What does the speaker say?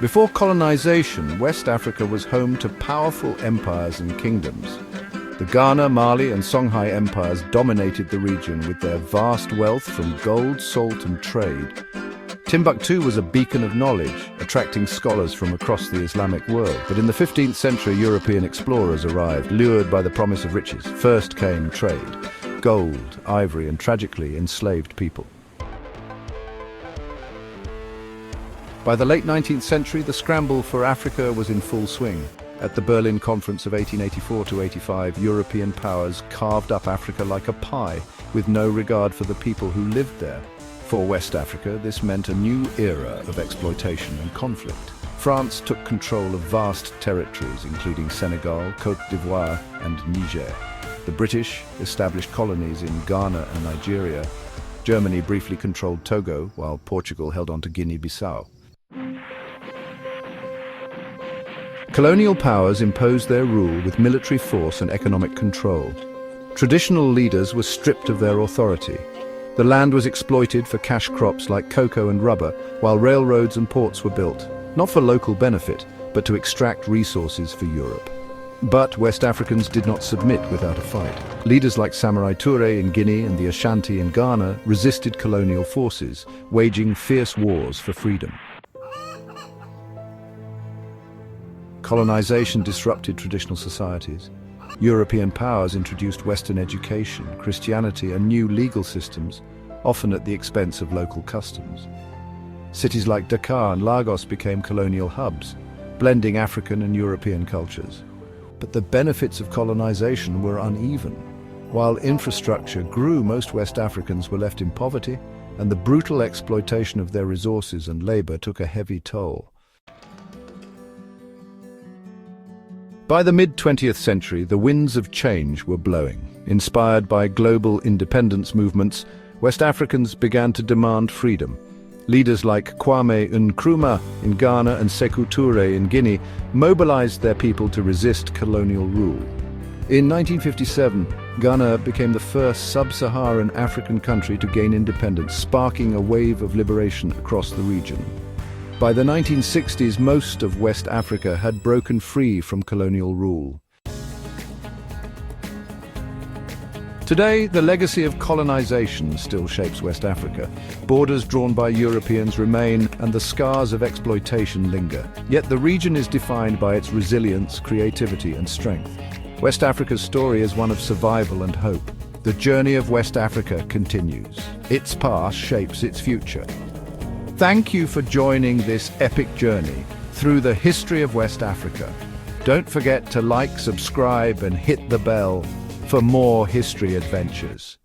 Before colonization, West Africa was home to powerful empires and kingdoms. The Ghana, Mali, and Songhai empires dominated the region with their vast wealth from gold, salt, and trade. Timbuktu was a beacon of knowledge, attracting scholars from across the Islamic world. But in the 15th century, European explorers arrived, lured by the promise of riches. First came trade, gold, ivory, and tragically, enslaved people. By the late 19th century, the scramble for Africa was in full swing. At the Berlin Conference of 1884–85, European powers carved up Africa like a pie, with no regard for the people who lived there. For West Africa, this meant a new era of exploitation and conflict. France took control of vast territories, including Senegal, Côte d'Ivoire, and Niger. The British established colonies in Ghana and Nigeria. Germany briefly controlled Togo, while Portugal held on to Guinea-Bissau. Colonial powers imposed their rule with military force and economic control. Traditional leaders were stripped of their authority. The land was exploited for cash crops like cocoa and rubber, while railroads and ports were built, not for local benefit, but to extract resources for Europe. But West Africans did not submit without a fight. Leaders like Samori Touré in Guinea and the Ashanti in Ghana resisted colonial forces, waging fierce wars for freedom. Colonization disrupted traditional societies. European powers introduced Western education, Christianity, and new legal systems, often at the expense of local customs. Cities like Dakar and Lagos became colonial hubs, blending African and European cultures. But the benefits of colonization were uneven. While infrastructure grew, most West Africans were left in poverty, and the brutal exploitation of their resources and labor took a heavy toll. By the mid-20th century, the winds of change were blowing. Inspired by global independence movements, West Africans began to demand freedom. Leaders like Kwame Nkrumah in Ghana and Sékou Touré in Guinea mobilized their people to resist colonial rule. In 1957, Ghana became the first sub-Saharan African country to gain independence, sparking a wave of liberation across the region. By the 1960s, most of West Africa had broken free from colonial rule. Today, the legacy of colonization still shapes West Africa. Borders drawn by Europeans remain, and the scars of exploitation linger. Yet the region is defined by its resilience, creativity, and strength. West Africa's story is one of survival and hope. The journey of West Africa continues. Its past shapes its future. Thank you for joining this epic journey through the history of West Africa. Don't forget to like, subscribe, and hit the bell for more history adventures.